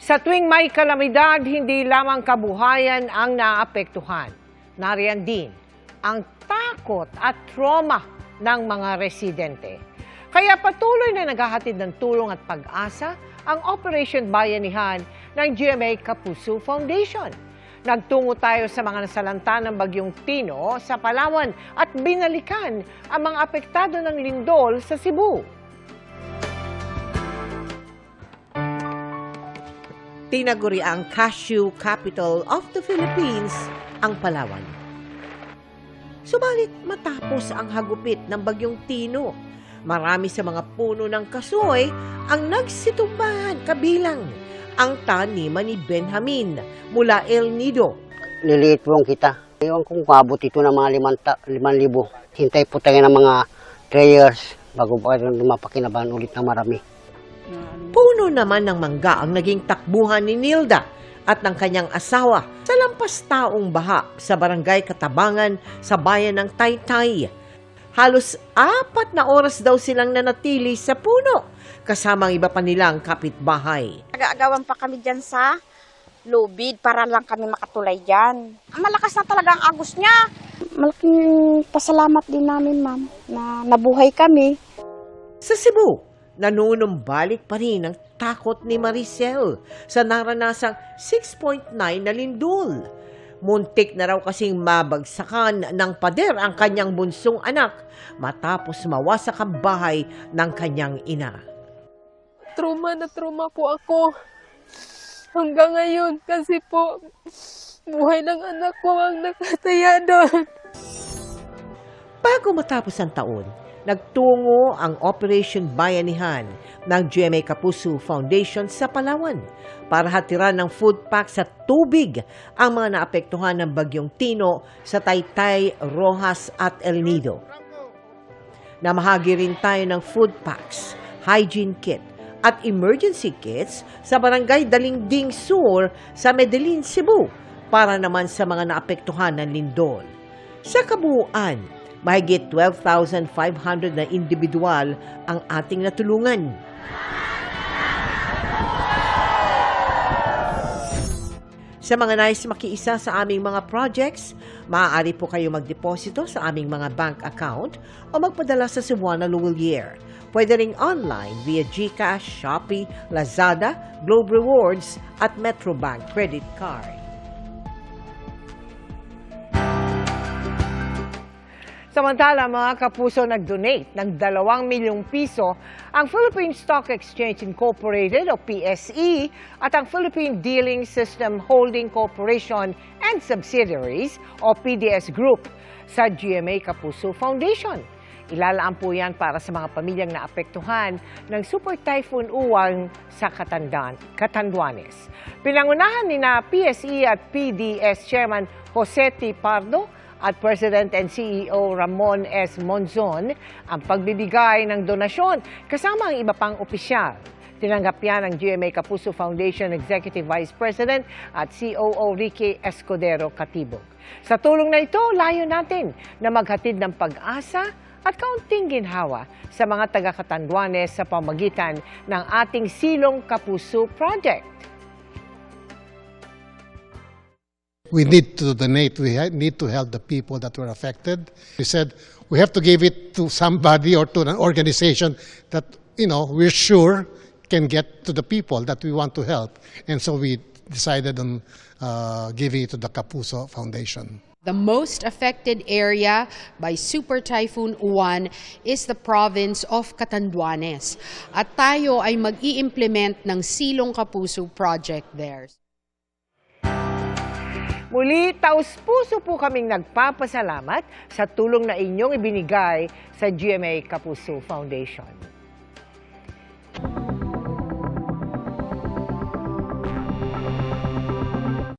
Sa tuwing may kalamidad, hindi lamang kabuhayan ang naapektuhan. Nariyan din ang takot at trauma ng mga residente. Kaya patuloy na naghahatid ng tulong at pag-asa ang Operation Bayanihan ng GMA Kapuso Foundation. Nagtungo tayo sa mga nasalanta ng Bagyong Tino sa Palawan at binalikan ang mga apektado ng lindol sa Cebu. Tinaguri ang cashew capital of the Philippines, ang Palawan. Subalit matapos ang hagupit ng Bagyong Tino, marami sa mga puno ng kasoy ang nagsitubahan kabilang ang taniman ni Benjamin mula El Nido. Liliit po kita. Ewan kung paabot ito ng mga 5,000. Hintay po tayo ng mga 3 years bago pa lumapakinabahan ulit ng marami. Puno naman ng mangga ang naging takbuhan ni Nilda at ng kanyang asawa sa lampas taong baha sa barangay Katabangan sa bayan ng Taytay. Halos 4 na oras daw silang nanatili sa puno kasama ang iba pa nilang kapitbahay. Nag-aagawan pa kami dyan sa lubid para lang kami makatulay dyan. Malakas na talaga ang agos niya. Malaking pasalamat din namin, ma'am, na nabuhay kami. Sa Cebu, nanunumbalik pa rin ang takot ni Maricel sa naranasang 6.9 na lindol. Muntik na raw kasing mabagsakan ng pader ang kanyang bunsong anak matapos mawasak ang bahay ng kanyang ina. Trauma na trauma po ako hanggang ngayon kasi po buhay ng anak ko ang nakataya doon. Bago matapos ang taon, nagtungo ang Operation Bayanihan ng GMA Kapuso Foundation sa Palawan para hatiran ng food packs at tubig ang mga naapektuhan ng Bagyong Tino sa Taytay, Rojas at El Nido. Namahagi rin tayo ng food packs, hygiene kit at emergency kits sa Barangay Dalingding Sur sa Medellin, Cebu para naman sa mga naapektuhan ng lindol. Sa kabuuan, mahigit 12,500 na individual ang ating natulungan. Sa mga nais makiisa sa aming mga projects, maaari po kayo magdeposito sa aming mga bank account o magpadala sa Cebuana Luwilier. Pwede ring online via GCash, Shopee, Lazada, Globe Rewards at Metrobank credit card. Samantala, mga kapuso, nag-donate ng 2 milyong piso ang Philippine Stock Exchange Incorporated o PSE at ang Philippine Dealing System Holding Corporation and Subsidiaries o PDS Group sa GMA Kapuso Foundation. Ilalaan po yan para sa mga pamilyang naapektuhan ng Super Typhoon Uwan sa Catanduanes. Pinangunahan ni na PSE at PDS Chairman Jose T. Pardo at President and CEO Ramon S. Monzon ang pagbibigay ng donasyon kasama ang iba pang opisyal. Tinanggap yan ng GMA Kapuso Foundation Executive Vice President at COO Ricky Escudero Katibog. Sa tulong na ito, layo natin na maghatid ng pag-asa at kaunting ginhawa sa mga taga-Catanduanes sa pamagitan ng ating Silong Kapuso Project. We need to donate. We need to help the people that were affected. We said we have to give it to somebody or to an organization that, we're sure can get to the people that we want to help. And so we decided on giving it to the Kapuso Foundation. The most affected area by Super Typhoon Uwan is the province of Catanduanes. At tayo ay mag-i-implement ng Silong Kapuso Project there. Muli, taus-puso po kaming nagpapasalamat sa tulong na inyong ibinigay sa GMA Kapuso Foundation.